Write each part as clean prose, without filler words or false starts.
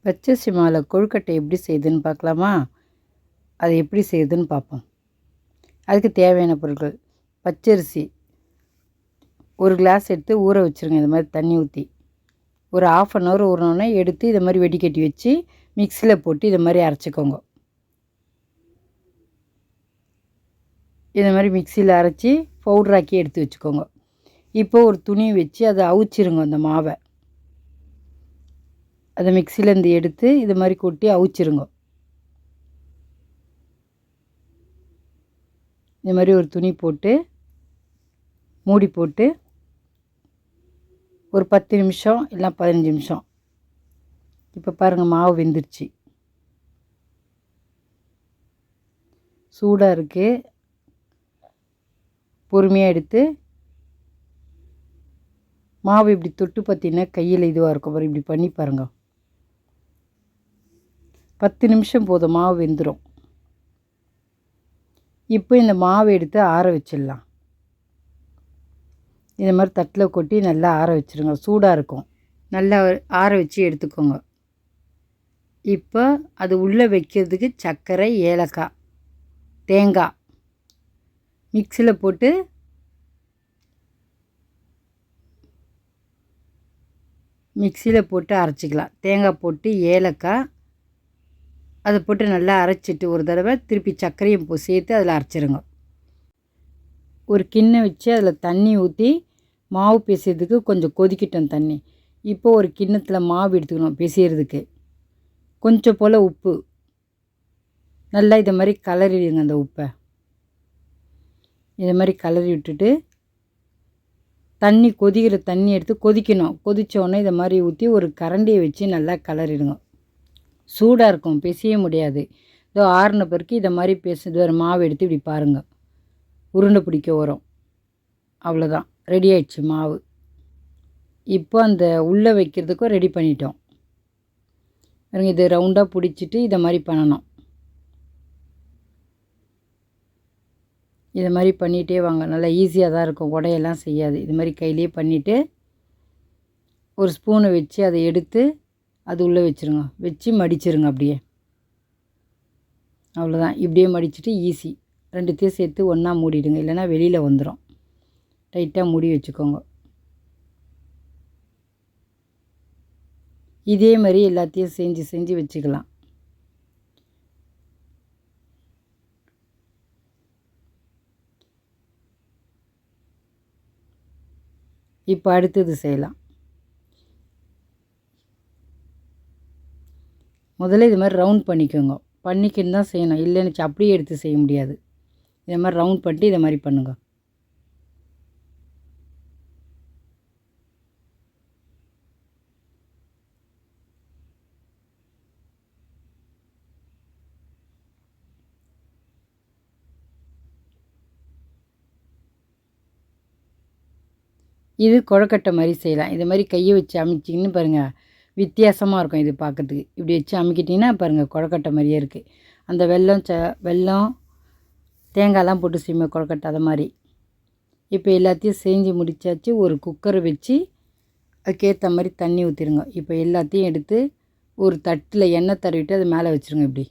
பச்சரிசி மாவில் கொழுக்கட்டை எப்படி செய்யுதுன்னு பார்க்கலாமா? அது எப்படி செய்யுதுன்னு பார்ப்போம். அதுக்கு தேவையான பொருட்கள்: பச்சரிசி 1 கிளாஸ் எடுத்து ஊற வச்சுருங்க. இது மாதிரி தண்ணி ஊற்றி ஒரு 1/2 அன் ஹவர் ஊறினோடனே எடுத்து இதை மாதிரி வெடிக்கட்டி வச்சு மிக்சியில் போட்டு இதை மாதிரி அரைச்சிக்கோங்க. இதை மாதிரி மிக்சியில் அரைச்சி பவுட்ராக்கி எடுத்து வச்சுக்கோங்க. இப்போ ஒரு துணி வச்சு அதை அவிச்சிருங்க. அந்த மாவை அதை மிக்சியிலேருந்து எடுத்து இது மாதிரி கொட்டி அவிச்சிருங்க. இது மாதிரி ஒரு துணி போட்டு மூடி போட்டு ஒரு 10 நிமிஷம் இல்லை 15 நிமிஷம். இப்போ பாருங்கள், மாவு வெந்துருச்சு. சூடாக இருக்குது. பொறுமையாக எடுத்து மாவு இப்படி தொட்டு பார்த்தீங்கன்னா கையில் இதுவாக இருக்கும் பாரு. இப்படி பண்ணி பாருங்க. 10 நிமிஷம் போதும், மாவு வெந்துடும். இப்போ இந்த மாவை எடுத்து ஆற வச்சிடலாம். இந்த மாதிரி தட்டில் கொட்டி நல்லா ஆற வச்சுருங்க. சூடாக இருக்கும். நல்லா ஆற வச்சு எடுத்துக்கோங்க. இப்போ அது உள்ளே வைக்கிறதுக்கு சர்க்கரை, ஏலக்காய், தேங்காய் மிக்சியில் போட்டு அரைச்சிக்கலாம். தேங்காய் போட்டு ஏலக்காய் அதை போட்டு நல்லா அரைச்சிட்டு ஒரு தடவை திருப்பி சர்க்கரையும் சேர்த்து அதில் அரைச்சிருங்க. ஒரு கிண்ணம் வச்சு அதில் தண்ணி ஊற்றி மாவு பிசைறதுக்கு கொஞ்சம் கொதிக்கிட்டோம் தண்ணி. இப்போ ஒரு கிண்ணத்தில் மாவு எடுத்துக்கணும் பிசைறதுக்கு. கொஞ்சம் போல் உப்பு நல்லா இதை மாதிரி கலரிடுங்க. அந்த உப்பை இதை மாதிரி கலரி விட்டுட்டு கொதிக்கிற தண்ணி எடுத்து கொதிக்கணும். கொதித்தோடனே இதை மாதிரி ஊற்றி ஒரு கரண்டியை வச்சு நல்லா கலரிடுங்க. சூடாக இருக்கும், பிசைய முடியாது. இதோ ஆறின பிறகு இதை மாதிரி பேசுறது ஒரு மாவு எடுத்து இப்படி பாருங்கள், உருண்டை பிடிக்க வரும். அவ்வளோதான், ரெடி ஆயிடுச்சு மாவு. இப்போ அந்த உள்ளே வைக்கிறதுக்கும் ரெடி பண்ணிட்டோம். இதை ரவுண்டாக பிடிச்சிட்டு இதை மாதிரி பண்ணணும். இதை மாதிரி பண்ணிகிட்டே வாங்க. நல்லா ஈஸியாக தான் இருக்கும், உடையெல்லாம் செய்யாது. இது மாதிரி கையிலேயே பண்ணிவிட்டு ஒரு ஸ்பூனை வச்சு அதை எடுத்து அது உள்ளே வச்சுருங்க. வச்சு மடிச்சிருங்க அப்படியே. அவ்வளோதான், இப்படியே மடிச்சுட்டு ஈஸி. ரெண்டுத்தையும் சேர்த்து ஒன்றா மூடிடுங்க, இல்லைன்னா வெளியில் வந்துடும். டைட்டாக மூடி வச்சுக்கோங்க. இதே மாதிரி எல்லாத்தையும் செஞ்சு வச்சுக்கலாம். இப்போ அடுத்தது செய்யலாம். முதல்ல இது மாதிரி ரவுண்ட் பண்ணிக்கோங்க. பண்ணிக்கின்னு தான் செய்யணும், இல்லைன்னு அப்படியே எடுத்து செய்ய முடியாது. இதை மாதிரி ரவுண்ட் பண்ணிட்டு இதை மாதிரி பண்ணுங்க. இது கொழுக்கட்டை மாதிரி செய்யலாம். இது மாதிரி கையை வச்சு அமைச்சிங்கன்னு பாருங்கள், வித்தியாசமாக இருக்கும். இது பார்க்கறதுக்கு இப்படி வச்சு அமுக்கிட்டிங்கன்னா பாருங்கள், கொழுக்கட்டை மாதிரியே இருக்குது. அந்த வெல்லம் தேங்காயெல்லாம் போட்டு செய்யுமே கொழுக்கட்டை, அதை மாதிரி. இப்போ எல்லாத்தையும் செஞ்சு முடித்தாச்சு. ஒரு குக்கரை வச்சு அதுக்கேற்ற மாதிரி தண்ணி ஊற்றிடுங்க. இப்போ எல்லாத்தையும் எடுத்து ஒரு தட்டில் எண்ணெய் தடவிட்டு அது மேலே வச்சுருங்க. இப்படி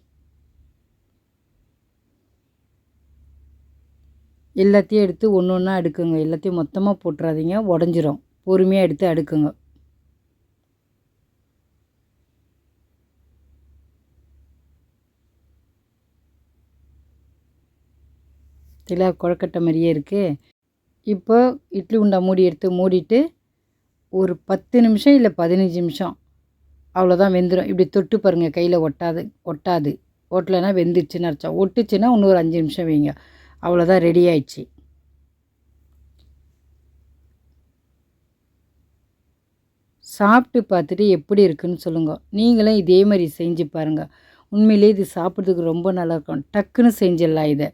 எல்லாத்தையும் எடுத்து ஒன்று ஒன்றா அடுக்குங்க. எல்லாத்தையும் மொத்தமாக போட்டுறாதீங்க, உடஞ்சிரும். பொறுமையாக எடுத்து அடுக்குங்க. தெளிவாக கொழுக்கட்டை மாதிரியே இருக்குது. இப்போ இட்லி உண்டா மூடி எடுத்து மூடிட்டு ஒரு 10 நிமிஷம் இல்லை 15 நிமிஷம் அவ்வளோதான், வெந்துடும். இப்படி தொட்டு பாருங்கள், கையில் ஒட்டாது. ஒட்டலைன்னா வெந்துடுச்சுன்னு அர்த்தம். ஒட்டுச்சுன்னா இன்னும் ஒரு 5 நிமிஷம் வைங்க. அவ்வளோதான், ரெடி ஆயிடுச்சு. சாப்பிட்டு பார்த்துட்டு எப்படி இருக்குன்னு சொல்லுங்கள். நீங்களும் இதே மாதிரி செஞ்சு பாருங்கள். உண்மையிலே இது சாப்பிட்றதுக்கு ரொம்ப நல்லாயிருக்கும். டக்குன்னு செஞ்சிடலாம் இதை.